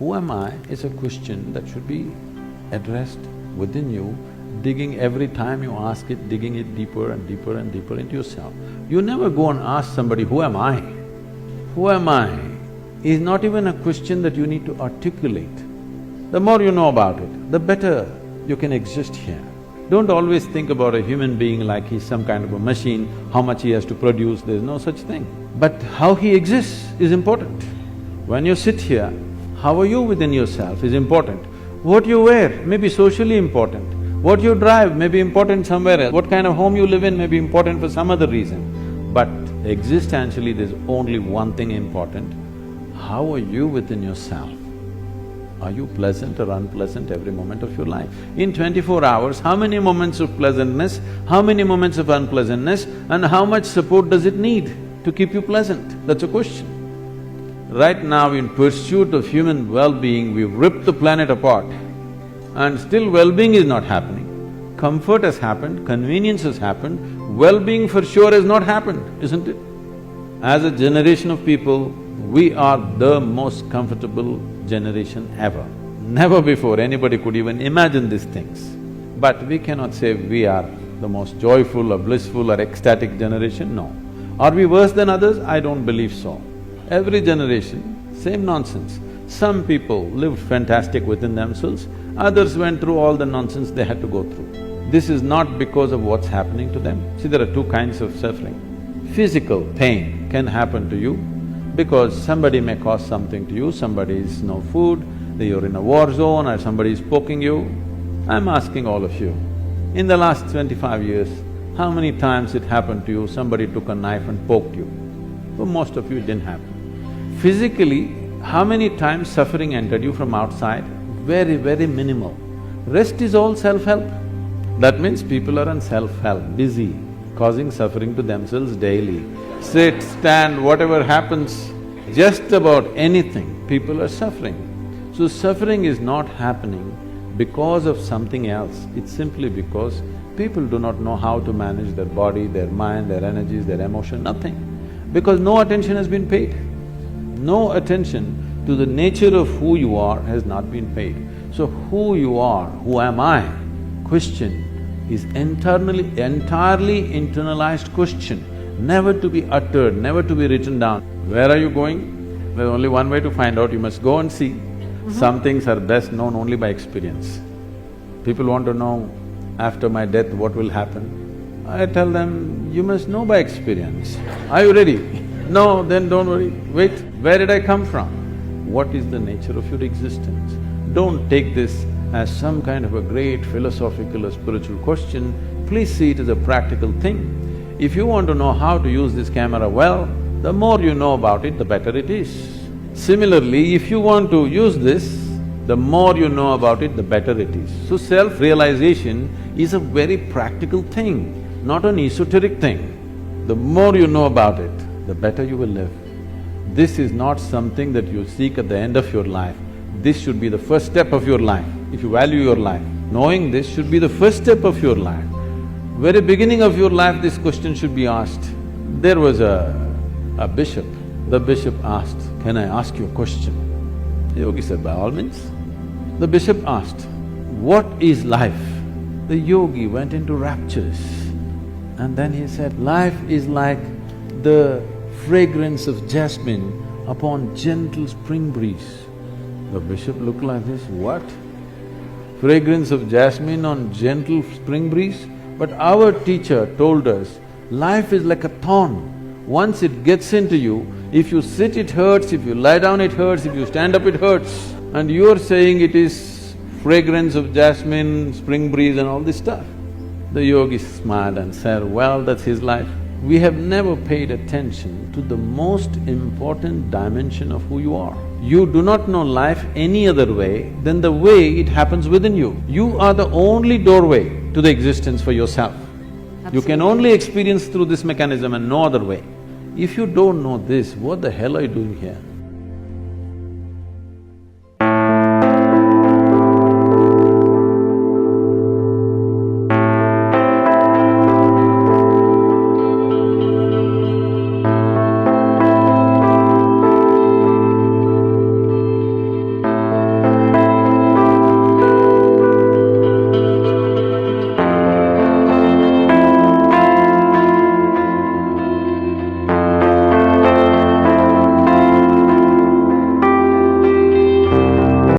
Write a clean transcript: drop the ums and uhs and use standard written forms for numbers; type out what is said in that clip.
Who am I is a question that should be addressed within you, digging every time you ask it, digging it deeper and deeper and deeper into yourself. You never go and ask somebody, who am I? Who am I is not even a question that you need to articulate. The more you know about it, the better you can exist here. Don't always think about a human being like he's some kind of a machine, how much he has to produce, there's no such thing. But how he exists is important. When you sit here, how are you within yourself is important. What you wear may be socially important. What you drive may be important somewhere else. What kind of home you live in may be important for some other reason. But existentially, there's only one thing important. How are you within yourself? Are you pleasant or unpleasant every moment of your life? In 24 hours, how many moments of pleasantness, how many moments of unpleasantness, and how much support does it need to keep you pleasant? That's a question. Right now, in pursuit of human well-being, we've ripped the planet apart and still well-being is not happening. Comfort has happened, convenience has happened, well-being for sure has not happened, isn't it? As a generation of people, we are the most comfortable generation ever. Never before anybody could even imagine these things. But we cannot say we are the most joyful or blissful or ecstatic generation, no. Are we worse than others? I don't believe so. Every generation, same nonsense. Some people lived fantastic within themselves, others went through all the nonsense they had to go through. This is not because of what's happening to them. See, there are two kinds of suffering. Physical pain can happen to you because somebody may cause something to you, somebody is no food, you're in a war zone or somebody is poking you. I'm asking all of you, in the last 25 years, how many times it happened to you, somebody took a knife and poked you? For most of you, it didn't happen. Physically, how many times suffering entered you from outside? Very, very minimal. Rest is all self-help. That means people are on self-help, busy, causing suffering to themselves daily. Sit, stand, whatever happens, just about anything, people are suffering. So suffering is not happening because of something else, it's simply because people do not know how to manage their body, their mind, their energies, their emotion, nothing. Because no attention has been paid. No attention to the nature of who you are has not been paid. So who you are, who am I, question is entirely internalized question, never to be uttered, never to be written down. Where are you going? There's only one way to find out, you must go and see. Some things are best known only by experience. People want to know, after my death what will happen? I tell them, you must know by experience. Are you ready? No, then don't worry. Wait, where did I come from? What is the nature of your existence? Don't take this as some kind of a great philosophical or spiritual question, please see it as a practical thing. If you want to know how to use this camera well, the more you know about it, the better it is. Similarly, if you want to use this, the more you know about it, the better it is. So self-realization is a very practical thing, not an esoteric thing. The more you know about it, the better you will live. This is not something that you seek at the end of your life. This should be the first step of your life. If you value your life, knowing this should be the first step of your life. Very beginning of your life, this question should be asked. There was a bishop. The bishop asked, can I ask you a question? The yogi said, by all means. The bishop asked, what is life? The yogi went into raptures and then he said, life is like the fragrance of jasmine upon gentle spring breeze. The bishop looked like this, what? Fragrance of jasmine on gentle spring breeze? But our teacher told us, life is like a thorn. Once it gets into you, if you sit it hurts, if you lie down it hurts, if you stand up it hurts. And you're saying it is fragrance of jasmine, spring breeze and all this stuff. The yogi smiled and said, well, that's his life. We have never paid attention to the most important dimension of who you are. You do not know life any other way than the way it happens within you. You are the only doorway to the existence for yourself. Absolutely. You can only experience through this mechanism and no other way. If you don't know this, what the hell are you doing here?